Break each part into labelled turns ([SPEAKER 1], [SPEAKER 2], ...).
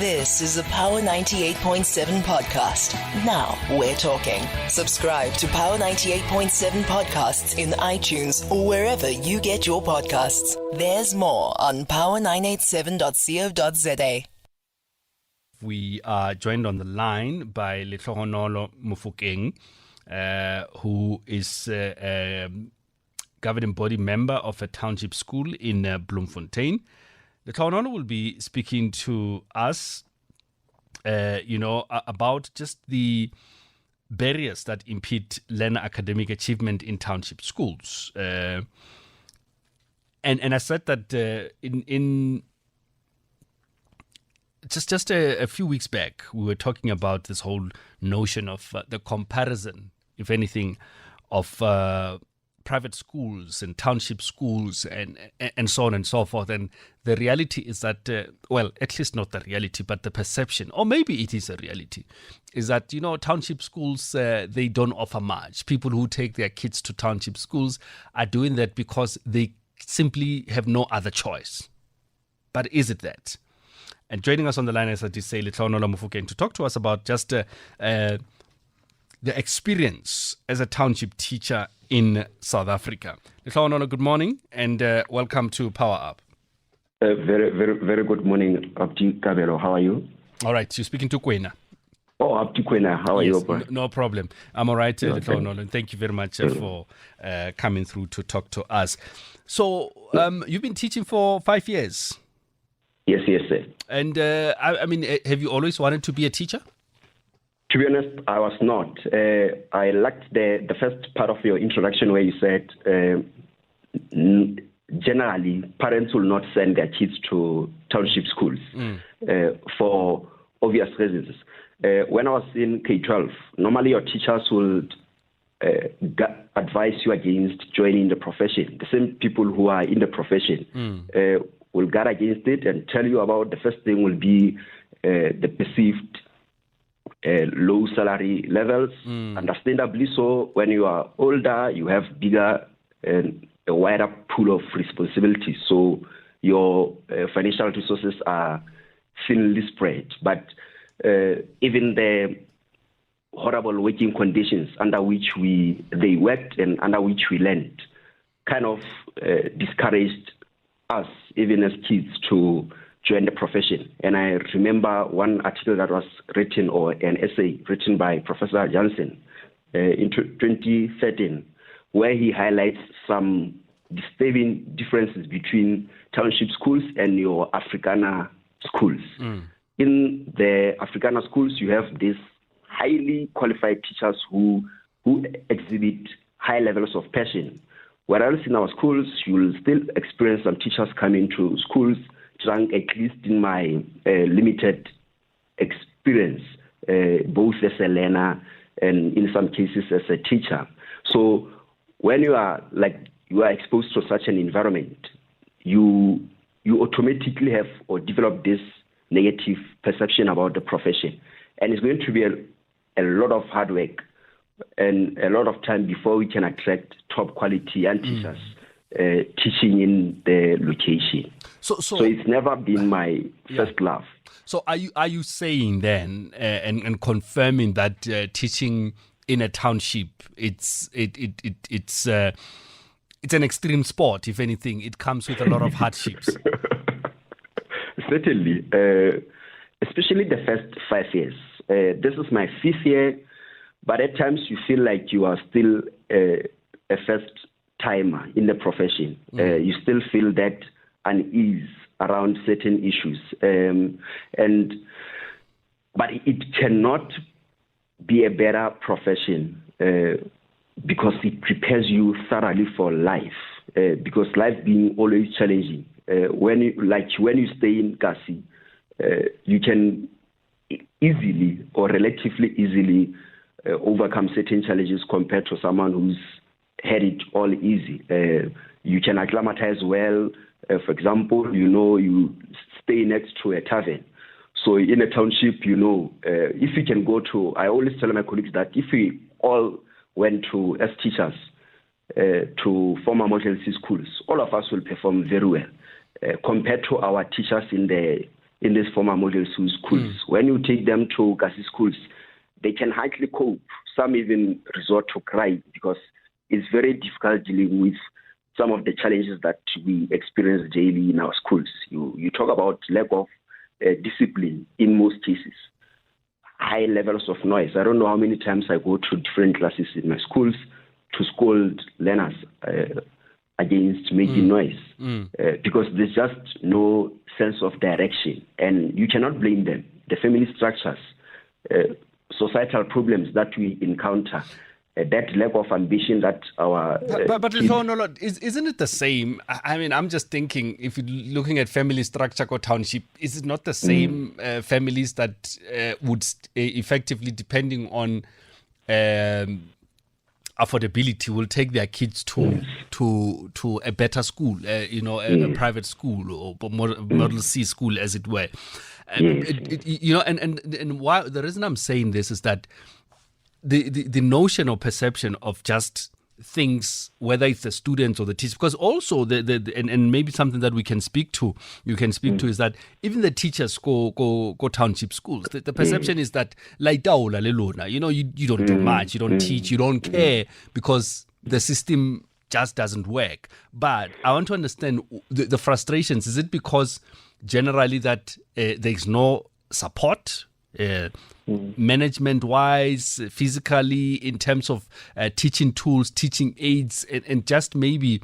[SPEAKER 1] This is a Power 98.7 podcast. Now we're talking. Subscribe to Power 98.7 podcasts in iTunes or wherever you get your podcasts. There's more on power987.co.za.
[SPEAKER 2] We are joined on the line by Koena Marara Moabelo, who is a governing body member of a township school in Bloemfontein. Koena will be speaking to us, about just the barriers that impede learner academic achievement in township schools. And I said that in just a few weeks back, we were talking about this whole notion of the comparison, if anything, of private schools and township schools and so on and so forth. And the reality is that, at least not the reality, but the perception, or maybe it is a reality, is that, township schools, they don't offer much. People who take their kids to township schools are doing that because they simply have no other choice. But is it that? And joining us on the line, as I did say, Koena Marara Moabelo, to talk to us about just the experience as a township teacher in South Africa. Koena, good morning and welcome to Power Up.
[SPEAKER 3] Very, very, very good morning, Abdi Kabelo. How are you?
[SPEAKER 2] All right, you're speaking to Koena.
[SPEAKER 3] Oh, Abdi Koena, how are you?
[SPEAKER 2] No problem. I'm all right, Koena, and thank you very much for coming through to talk to us. So, you've been teaching for 5 years?
[SPEAKER 3] Yes, sir.
[SPEAKER 2] And, have you always wanted to be a teacher?
[SPEAKER 3] To be honest, I was not. I liked the first part of your introduction where you said generally parents will not send their kids to township schools for obvious reasons. When I was in K-12, normally your teachers would advise you against joining the profession. The same people who are in the profession will guard against it and tell you about the first thing will be the perceived low salary levels. Understandably so, when you are older, you have bigger and a wider pool of responsibilities. So your financial resources are thinly spread. But even the horrible working conditions under which they worked and under which we learned kind of discouraged us, even as kids, to join the profession. And I remember one article that was written, or an essay written by Professor Jansen in 2013, where he highlights some disturbing differences between township schools and your Afrikaner schools. In the Afrikaner schools, you have these highly qualified teachers who exhibit high levels of passion. Whereas in our schools, you will still experience some teachers coming to schools drunk, at least in my limited experience, both as a learner and in some cases as a teacher. So when you are exposed to such an environment, you automatically have or develop this negative perception about the profession. And it's going to be a lot of hard work and a lot of time before we can attract top quality young teachers teaching in the location. So it's never been my first love.
[SPEAKER 2] So are you saying then and confirming that teaching in a township it's an extreme sport? If anything, it comes with a lot of hardships.
[SPEAKER 3] Certainly, especially the first 5 years. This is my 5th year, but at times you feel like you are still a first timer in the profession. You still feel that unease around certain issues, but it cannot be a better profession because it prepares you thoroughly for life. Because life being always challenging. When you stay in Kasi, you can easily or relatively easily overcome certain challenges compared to someone who's had it all easy. You can acclimatize well. For example, you stay next to a tavern. So in a township, if you can go to, I always tell my colleagues that if we all went to, as teachers, to former Model C schools, all of us will perform very well compared to our teachers in the in these former model schools. When you take them to Gasi schools, they can hardly cope. Some even resort to cry because it's very difficult dealing with some of the challenges that we experience daily in our schools. You talk about lack of discipline in most cases, high levels of noise. I don't know how many times I go to different classes in my schools to scold learners against making noise because there's just no sense of direction, and you cannot blame them. The family structures, societal problems that we encounter, that lack of ambition that our
[SPEAKER 2] but isn't it the same? I mean, I'm just thinking, if you're looking at family structure or township, is it not the same families that would effectively, depending on affordability, will take their kids to a better school, a private school or Model C school, as it were. And why the reason I'm saying this is that the notion or perception of just things, whether it's the students or the teachers, because also and maybe something that you can speak to is that even the teachers go township schools. The perception is that you don't do much, you don't teach, you don't care because the system just doesn't work. But I want to understand the frustrations. Is it because generally that there's no support? Management-wise, physically, in terms of teaching tools, teaching aids, and just maybe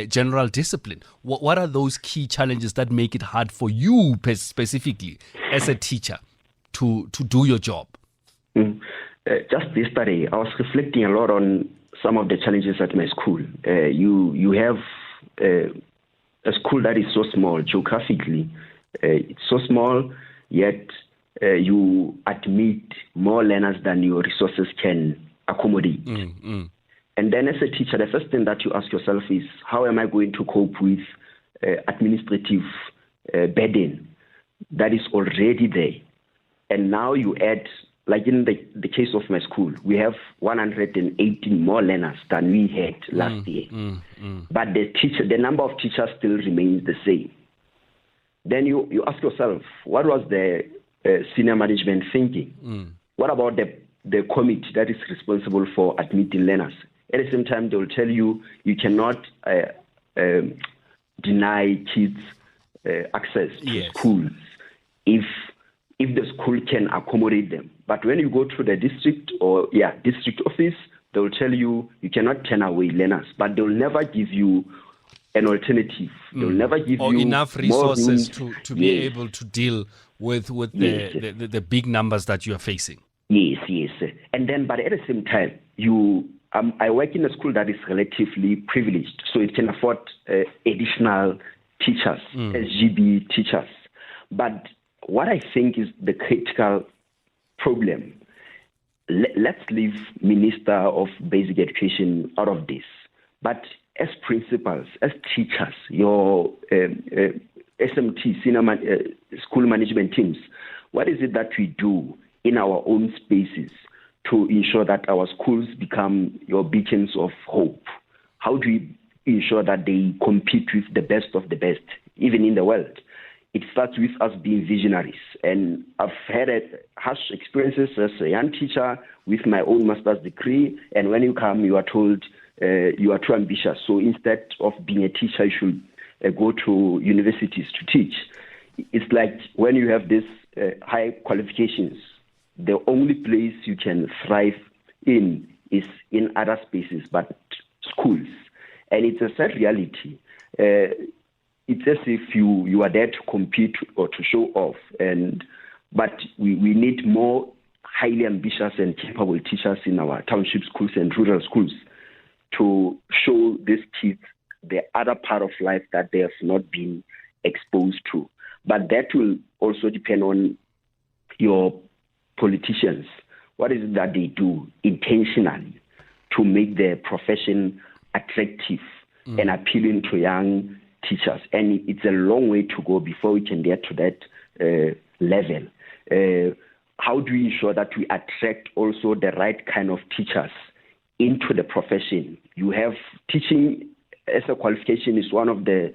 [SPEAKER 2] general discipline. What are those key challenges that make it hard for you specifically as a teacher to do your job?
[SPEAKER 3] Just yesterday, I was reflecting a lot on some of the challenges at my school. You have a school that is so small geographically. It's so small, yet you admit more learners than your resources can accommodate. And then as a teacher, the first thing that you ask yourself is, how am I going to cope with administrative burden that is already there? And now you add, like in the case of my school, we have 118 more learners than we had last year. But the number of teachers still remains the same. Then you ask yourself, what was the senior management thinking? What about the committee that is responsible for admitting learners? At the same time, they will tell you cannot deny kids access to schools if the school can accommodate them. But when you go to the district office, they will tell you cannot turn away learners, but they will never give you an alternative. They will never give you
[SPEAKER 2] enough resources to be able to deal with the big numbers that you are facing.
[SPEAKER 3] Yes. And then, but at the same time, I work in a school that is relatively privileged, so it can afford additional teachers, SGB teachers. But what I think is the critical problem, let's leave Minister of Basic Education out of this. But as principals, as teachers, your SMT, school management teams, what is it that we do in our own spaces to ensure that our schools become your beacons of hope? How do we ensure that they compete with the best of the best, even in the world? It starts with us being visionaries. And I've had harsh experiences as a young teacher with my own master's degree. And when you come, you are told you are too ambitious. So instead of being a teacher, you should go to universities to teach. It's like when you have these high qualifications, the only place you can thrive in is in other spaces, but schools. And it's a sad reality. It's as if you are there to compete or to show off. But we need more highly ambitious and capable teachers in our township schools and rural schools to show these kids the other part of life that they have not been exposed to. But that will also depend on your politicians. What is it that they do intentionally to make their profession attractive and appealing to young teachers? And it's a long way to go before we can get to that level. How do we ensure that we attract also the right kind of teachers into the profession? You have teaching as a qualification is one of the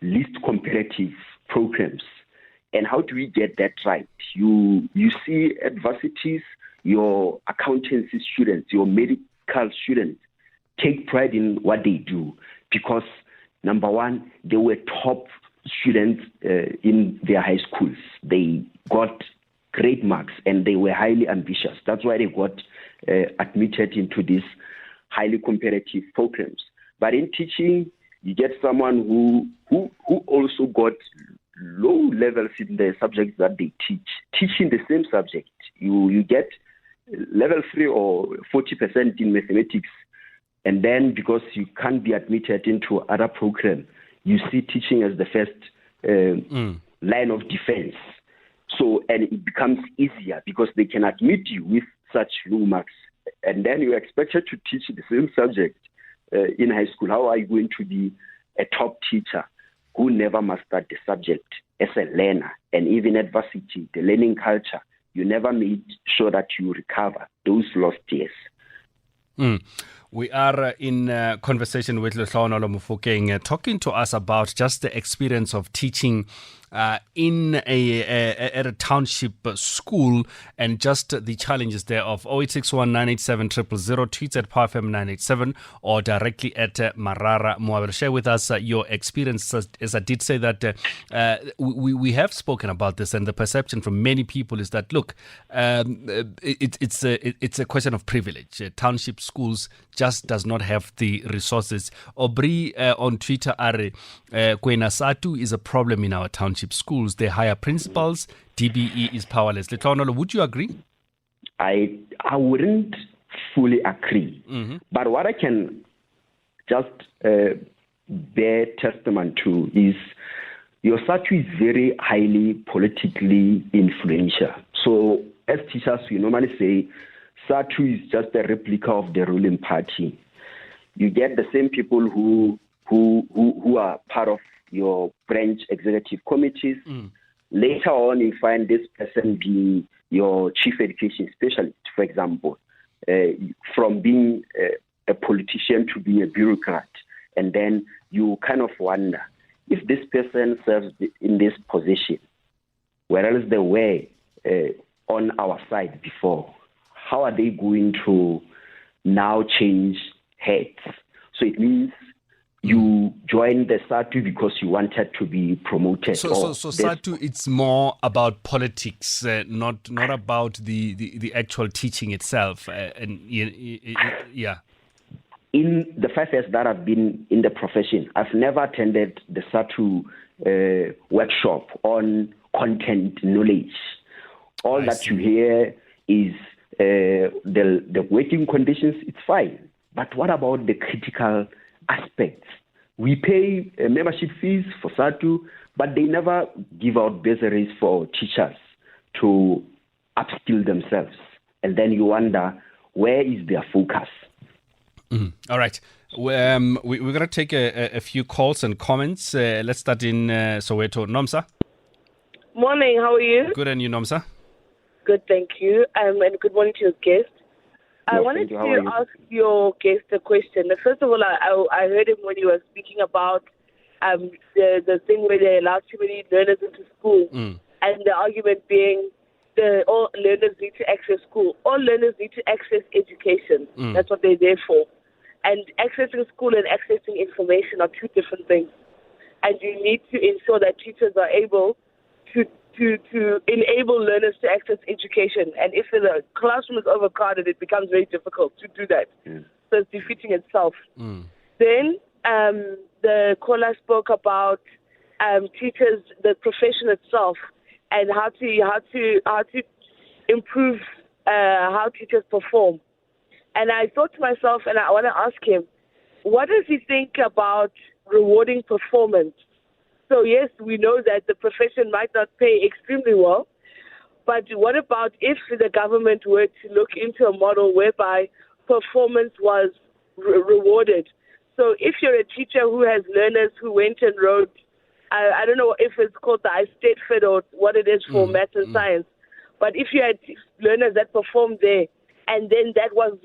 [SPEAKER 3] least competitive programs And how do we get that right? You see at varsities, your accountancy students, your medical students take pride in what they do because, number one, they were top students in their high schools. They got great marks and they were highly ambitious. That's why they got admitted into these highly competitive programs. But in teaching, you get someone who also got low levels in the subjects that they teach. Teaching the same subject, you get level 3 or 40% in mathematics. And then because you can't be admitted into other program, you see teaching as the first line of defense. So, and it becomes easier because they can admit you with such low marks. And then you're expected to teach the same subject in high school. How are you going to be a top teacher who never mastered the subject as a learner? And even at varsity, the learning culture, you never made sure that you recover those lost years.
[SPEAKER 2] We are in conversation with Lehlohonolo Mofokeng, talking to us about just the experience of teaching at a township school and just the challenges there of 0861 987 000, tweets at PowerFM 987 or directly at Marara Moabelo. Share with us your experience. As I did say that we have spoken about this, and the perception from many people is that, look, it's a question of privilege. Township schools just does not have the resources. Obri on Twitter, Koena Satu is a problem in our township schools. They hire principals. DBE is powerless. Lehlohonolo, would you agree?
[SPEAKER 3] I wouldn't fully agree.
[SPEAKER 2] Mm-hmm.
[SPEAKER 3] But what I can just bear testament to is your SATU is very highly politically influential. So as teachers, we normally say SATU is just a replica of the ruling party. You get the same people who are part of your branch executive committees. Later on, you find this person being your chief education specialist, for example, from being a politician to being a bureaucrat. And then you kind of wonder, if this person serves in this position, whereas they were on our side before, how are they going to now change heads? So it means you joined the SATU because you wanted to be promoted.
[SPEAKER 2] So SATU, it's more about politics, not about the actual teaching itself. Yeah.
[SPEAKER 3] In the 5 years that I've been in the profession, I've never attended the SATU workshop on content knowledge. All that you hear is the working conditions. It's fine. But what about the critical aspects? We pay membership fees for SATU, but they never give out bursaries for teachers to upskill themselves. And then you wonder, where is their focus?
[SPEAKER 2] All right. We're going to take a few calls and comments. Let's start in Soweto. Nomsa?
[SPEAKER 4] Morning, how are you?
[SPEAKER 2] Good, and you, Nomsa?
[SPEAKER 4] Good, thank you. And good morning to your guest. I wanted to ask your guest a question. First of all, I heard him when he was speaking about the thing where they allow too many learners into school, and the argument being all learners need to access school. All learners need to access education. That's what they're there for. And accessing school and accessing information are two different things. And you need to ensure that teachers are able to enable learners to access education. And if the classroom is overcrowded, it becomes very difficult to do that. So it's defeating itself. Then the caller spoke about teachers, the profession itself, and how to improve how teachers perform. And I thought to myself, and I want to ask him, what does he think about rewarding performance? So yes, we know that the profession might not pay extremely well, but what about if the government were to look into a model whereby performance was rewarded? So if you're a teacher who has learners who went and wrote, I don't know if it's called the state fed or what it is for math and science, but if you had learners that performed there, and then that was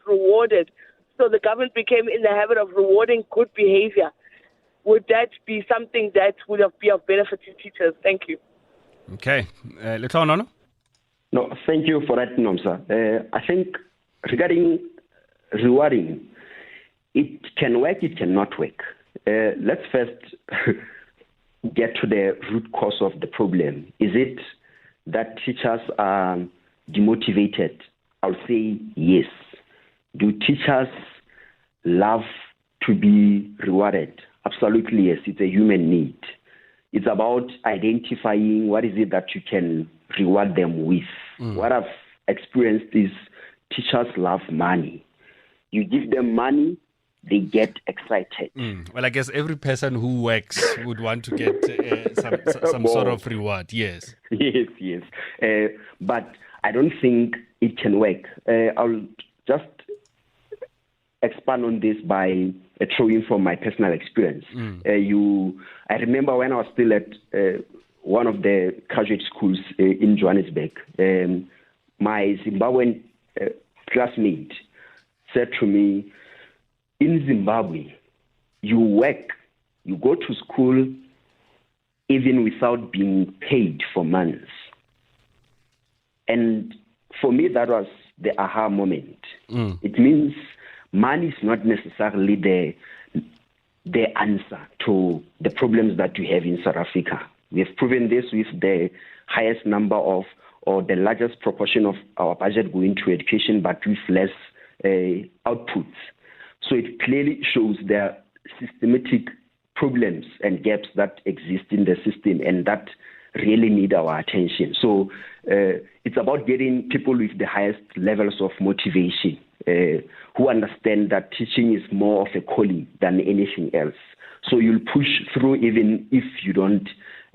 [SPEAKER 4] rewarded, so the government became in the habit of rewarding good behavior. would that be something that would be of benefit to teachers? Thank you.
[SPEAKER 2] Okay. Nono?
[SPEAKER 3] No, thank you for that, Nomsa. I think regarding rewarding, it can work, it cannot work. Let's first get to the root cause of the problem. Is it that teachers are demotivated? I'll say yes. Do teachers love to be rewarded? Absolutely yes. It's a human need. It's about identifying what is it that you can reward them with. What I've experienced is teachers love money. You give them money, they get excited.
[SPEAKER 2] Well, I guess every person who works would want to get some sort of reward. Yes.
[SPEAKER 3] Yes. But I don't think it can work. I'll just expand on this by drawing from my personal experience. I remember when I was still at one of the graduate schools in Johannesburg, my Zimbabwean classmate said to me, in Zimbabwe, you work, you go to school even without being paid for months. And for me, that was the aha moment. It means money is not necessarily the answer to the problems that we have in South Africa. We have proven this with the highest number of, or the largest proportion of our budget going to education, but with less outputs. So it clearly shows there are systematic problems and gaps that exist in the system and that really need our attention. So it's about getting people with the highest levels of motivation who understand that teaching is more of a calling than anything else. So you'll push through even if you don't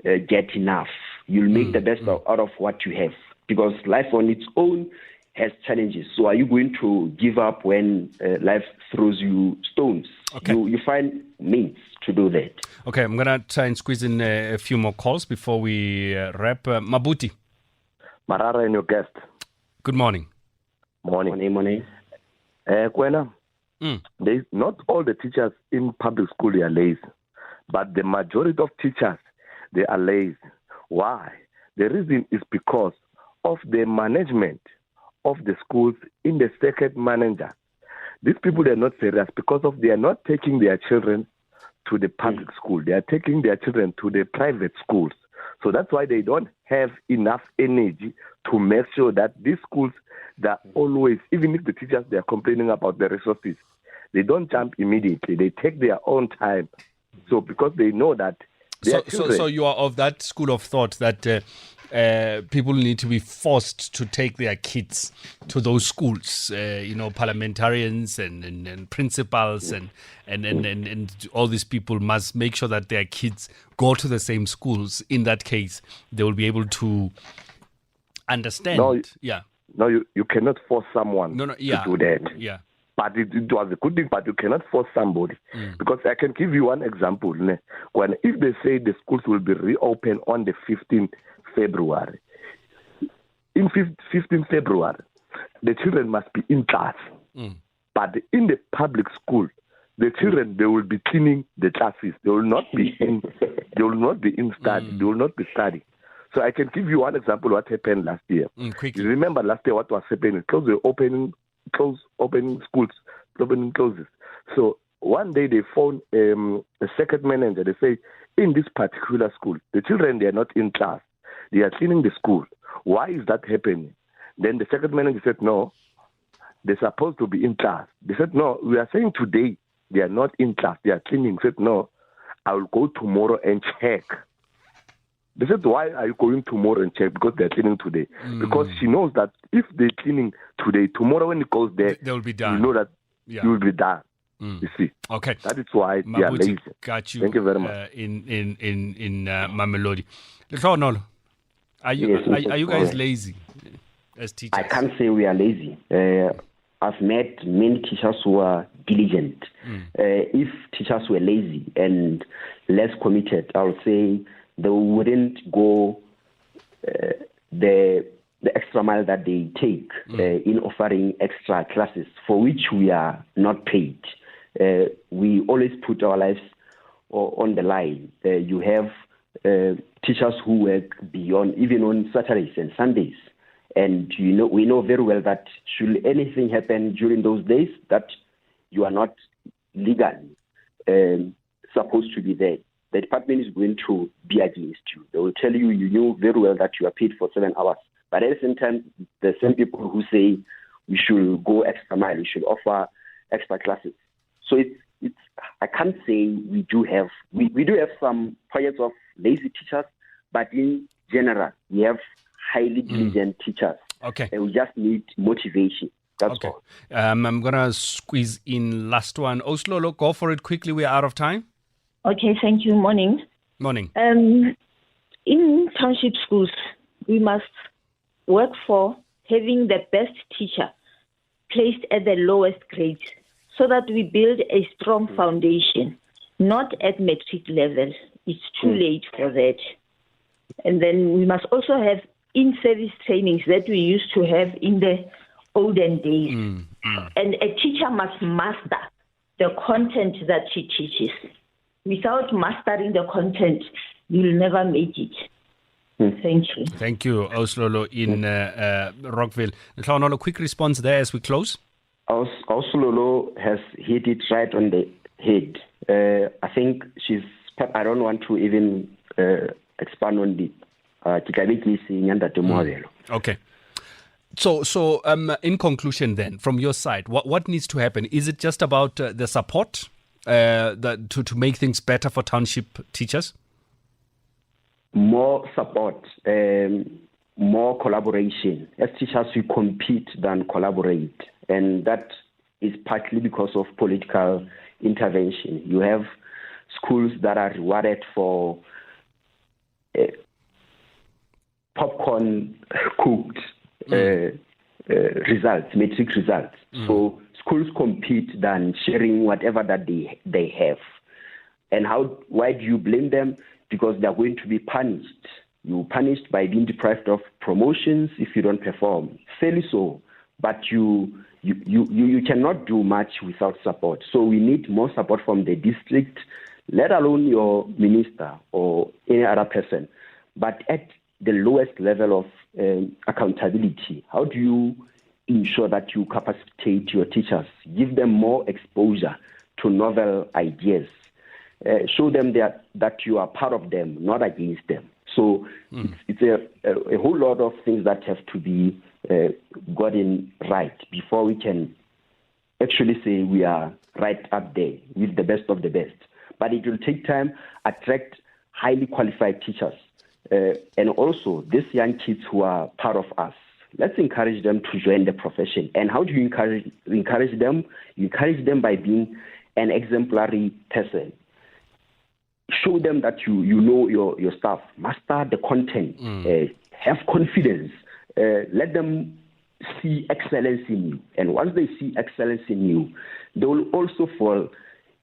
[SPEAKER 3] get enough. You'll make the best out of what you have, because life on its own has challenges. So are you going to give up when life throws you stones?
[SPEAKER 2] Okay.
[SPEAKER 3] You find means to do that.
[SPEAKER 2] Okay, I'm going to try and squeeze in a few more calls before we wrap. Mabuti.
[SPEAKER 5] Marara and your guest.
[SPEAKER 2] Good morning.
[SPEAKER 3] Morning.
[SPEAKER 5] Koena, not all the teachers in public school are lazy, but the majority of teachers, they are lazy. Why? The reason is because of the management of the schools in the second manager. These people are not serious because of they are not taking their children to the public school. They are taking their children to the private schools. So that's why they don't have enough energy to make sure that these schools that always, even if the teachers they are complaining about the resources, they don't jump immediately. They take their own time. So because they know that
[SPEAKER 2] So you are of that school of thought that people need to be forced to take their kids to those schools, parliamentarians and principals and all these people must make sure that their kids go to the same schools. In that case, they will be able to understand.
[SPEAKER 5] No, you cannot force someone to do that.
[SPEAKER 2] Yeah.
[SPEAKER 5] But it was a good thing, but you cannot force somebody. Because I can give you one example. When if they say the schools will be reopened on the 15th February, in 15th February, the children must be in class. But in the public school, the children, they will be cleaning the classes. They will not be in study. They will not be studying. So I can give you one example what happened last year.
[SPEAKER 2] Quickly.
[SPEAKER 5] You remember last year what was happening? Because they were opening schools, opening closes. So one day they found a second manager. They say, in this particular school, the children, they are not in class. They are cleaning the school. Why is that happening? Then the second manager said, no, they're supposed to be in class. They said, no, we are saying today they are not in class. They are cleaning. Said, no, I will go tomorrow and check. They said, why are you going tomorrow and check? Because they're cleaning today. Because she knows that if they're cleaning today, tomorrow when it goes there,
[SPEAKER 2] they will be done.
[SPEAKER 5] You know that you will be done. You see.
[SPEAKER 2] Okay.
[SPEAKER 5] That is why they are lazy.
[SPEAKER 2] Got you.
[SPEAKER 5] Thank you very much.
[SPEAKER 2] In Mamelodi. No. Are you guys lazy as teachers?
[SPEAKER 3] I can't say we are lazy. I've met many teachers who are diligent. If teachers were lazy and less committed, I would say they wouldn't go the extra mile that they take in offering extra classes for which we are not paid. We always put our lives or on the line. You have teachers who work beyond, even on Saturdays and Sundays. And we know very well that should anything happen during those days, that you are not legally supposed to be there. The department is going to be against you. They will tell you, you knew very well that you are paid for 7 hours. But at the same time, the same people who say we should go extra mile, we should offer extra classes. So it's I can't say we do have some pockets of lazy teachers, but in general, we have highly diligent teachers.
[SPEAKER 2] Okay.
[SPEAKER 3] And we just need motivation. That's
[SPEAKER 2] okay.
[SPEAKER 3] all.
[SPEAKER 2] I'm going to squeeze in last one. Oslolo, go for it quickly. We're out of time.
[SPEAKER 6] Okay, thank you. Morning.
[SPEAKER 2] Morning.
[SPEAKER 6] In township schools, we must work for having the best teacher placed at the lowest grade so that we build a strong foundation, not at matric level. It's too late for that. And then we must also have in-service trainings that we used to have in the olden days. And a teacher must master the content that she teaches. Without mastering the content, you'll never make it. Thank you.
[SPEAKER 2] Thank you, Oslolo in Rockville. A quick response there as we close.
[SPEAKER 3] Oslolo has hit it right on the head. I think I don't want to even expand on it.
[SPEAKER 2] Okay. So in conclusion then, from your side, what needs to happen? Is it just about the support to make things better for township teachers?
[SPEAKER 3] More support, more collaboration. As teachers, we compete than collaborate. And that is partly because of political intervention. You have schools that are rewarded for popcorn cooked results, matric results. So schools compete than sharing whatever that they have. And why do you blame them? Because they are going to be punished. You're punished by being deprived of promotions if you don't perform. Fairly so, but you cannot do much without support. So we need more support from the district, let alone your minister or any other person. But at the lowest level of accountability, how do you ensure that you capacitate your teachers, give them more exposure to novel ideas, show them that you are part of them, not against them? So it's a whole lot of things that have to be gotten right before we can actually say we are right up there with the best of the best. But it will take time, attract highly qualified teachers. And also, these young kids who are part of us, let's encourage them to join the profession. And how do you encourage them? You encourage them by being an exemplary person. Show them that you know your stuff. Master the content. Have confidence. Let them see excellence in you. And once they see excellence in you, they will also fall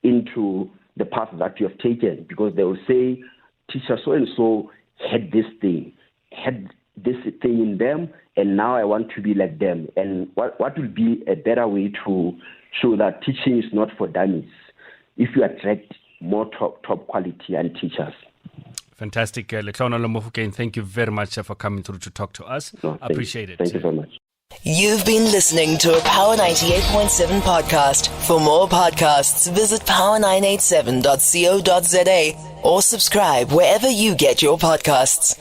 [SPEAKER 3] into the path that you have taken, because they will say, teacher so-and-so had this thing in them, and now I want to be like them. And what will be a better way to show that teaching is not for dummies if you attract more top quality and teachers?
[SPEAKER 2] Fantastic. Lekhlona Mofokeng, thank you very much for coming through to talk to us. Appreciate it.
[SPEAKER 3] Thank you so much.
[SPEAKER 1] You've been listening to a Power 98.7 podcast. For more podcasts, visit power987.co.za or subscribe wherever you get your podcasts.